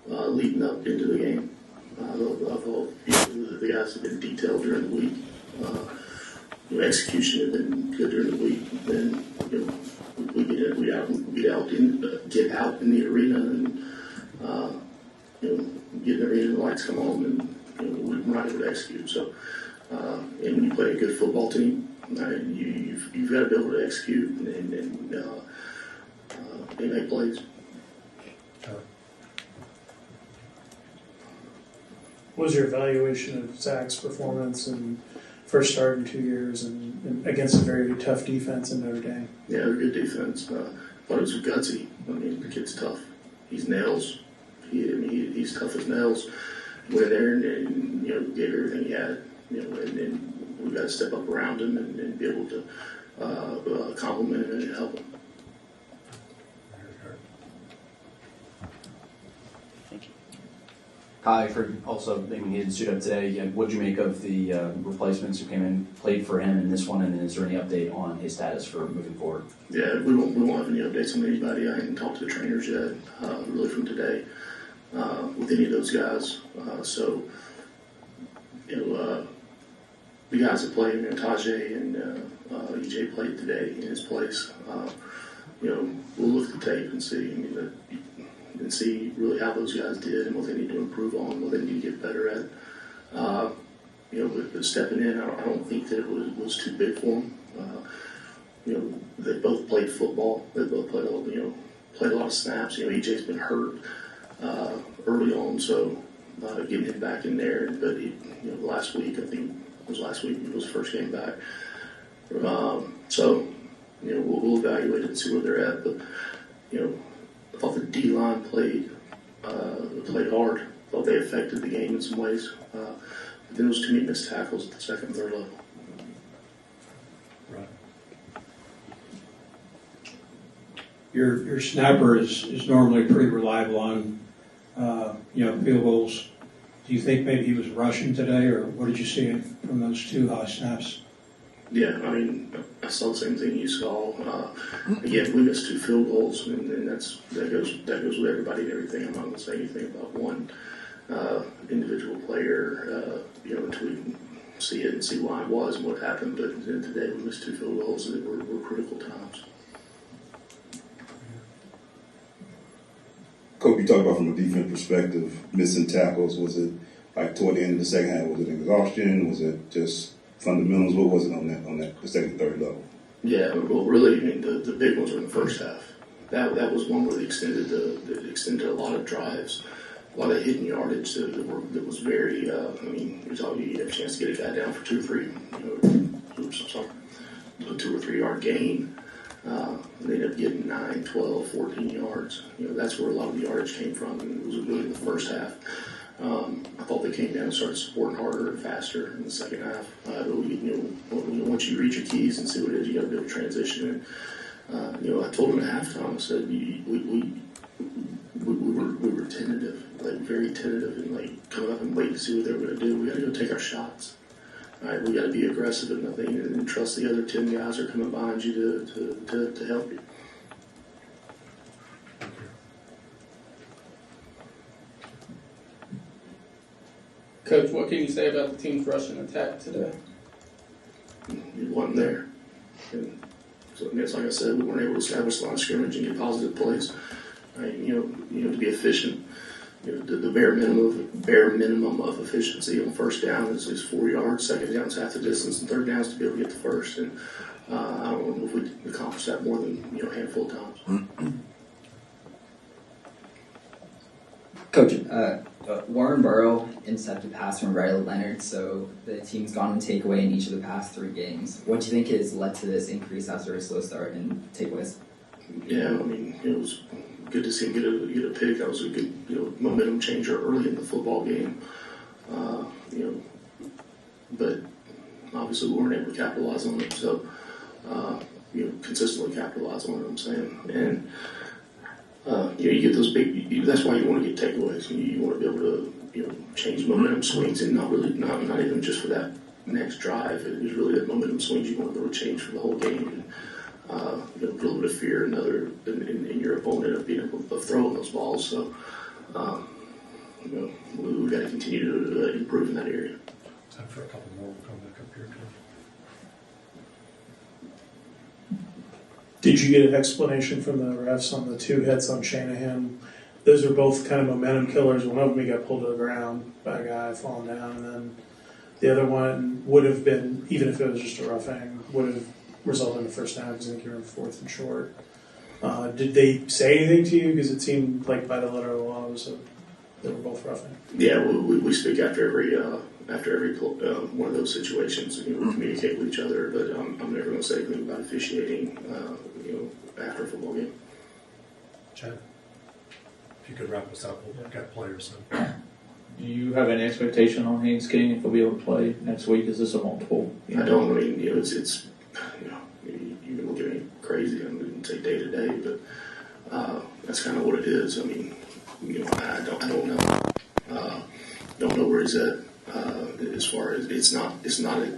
leading up into the game. I thought the guys have been detailed during the week. Execution had been good during the week. Then we get out in the arena and get in the arena and the lights come on and we're not able to execute. So and when you play a good football team, you've got to be able to execute and make plays. What was your evaluation of Zach's performance and first start in 2 years and against a very tough defense in Notre Dame? Yeah, a good defense. Thought it was gutsy. I mean, the kid's tough. He's nails. He's tough as nails. Went in there and gave everything he had. And we got to step up around him and be able to compliment him and help him. Kai, also, he didn't suit up today. What did you make of the replacements who came in, played for him in this one, and then is there any update on his status for moving forward? Yeah, we won't have any updates on anybody. I haven't talked to the trainers yet, really from today, with any of those guys. The guys that played, Tajay and EJ played today in his place. We'll look at the tape and see. And see really how those guys did and what they need to improve on, what they need to get better at. But stepping in, I don't think that it was too big for them. They both played football. They both played a lot of snaps. EJ's been hurt early on, so getting him back in there. But last week, I think it was last week, it was the first game back. We'll evaluate it and see where they're at. But I thought the D-line played hard. I thought they affected the game in some ways. But then there was too many missed tackles at the second and third level. Right. Your snapper is normally pretty reliable on field goals. Do you think maybe he was rushing today, or what did you see from those two high snaps? Yeah, I saw the same thing you saw. Again, we missed 2 field goals, and that goes with everybody and everything. I'm not going to say anything about one individual player, until we can see it and see why it was and what happened. But today we missed 2 field goals, and were critical times. Coach, you talked about from a defense perspective, missing tackles. Was it like toward the end of the second half? Was it exhaustion? Was it just fundamentals? What was it on that the second and third level? Yeah, well, really, the big ones were in the first half. That was one where they extended a lot of drives, a lot of hidden yardage that was very. You have a chance to get a guy down for 2 or 3, 2 or 3 yard gain. They ended up getting 9, 12, 14 yards. That's where a lot of the yardage came from. And it was really in the first half. I thought they came down and started supporting harder and faster in the second half. Once you reach your keys and see what it is, you got to be able to transition. And I told them at halftime, I said we were tentative, like very tentative, and like coming up and waiting to see what they were going to do. We got to go take our shots. All right, we got to be aggressive in nothing and trust the other 10 guys are coming behind you to help you. Coach, what can you say about the team's rushing attack today? It wasn't there. And so it's like I said, we weren't able to establish a line of scrimmage and get positive plays. Right? To be efficient. The bare minimum of efficiency on first down is 4 yards. Second down is half the distance, and third down is to be able to get the first. And I don't know if we accomplished that more than a handful of times. Coach, Warren Burrow intercepted pass from Riley Leonard, so the team's gone on takeaway in each of the past 3 games. What do you think has led to this increase after a slow start in takeaways? Yeah, it was good to see him get a pick. That was a good momentum changer early in the football game. But obviously we weren't able to capitalize on it. So consistently capitalize on it. I'm saying, and you get those big. That's why you want to get takeaways. You want to be able to change momentum swings, and not even just for that next drive. It was really that momentum swings you want to be able to change for the whole game. And, a little bit of fear in your opponent of being able to throw those balls. So we got to continue to improve in that area. Time for a couple more. We'll come back up here too. Did you get an explanation from the refs on the two hits on Shanahan? Those are both kind of momentum killers. One of them he got pulled to the ground by a guy falling down, and then the other one would have been, even if it was just a roughing, would have resulted in the first down because I think you were in 4th and short. Did they say anything to you? Because it seemed like by the letter of the law they were both roughing. Yeah, we speak after every one of those situations. We communicate with each other, but I'm never going to say anything about officiating. After a football game. Chad, if you could wrap us up, we've got players then. Do you have any expectation on Haynes King if he'll be able to play next week? Is this a multiple? I don't. I mean, it's you can look at me crazy. I wouldn't say day to day, but that's kind of what it is. I mean, I don't know. Don't know where he's at. As far as it's not a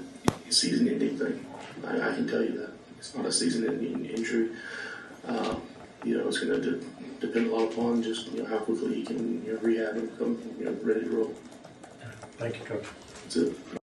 season-ending thing. I can tell you that it's not a season-ending injury. It's going to depend a lot upon just how quickly he can rehab and become ready to roll. Thank you, Coach. That's it.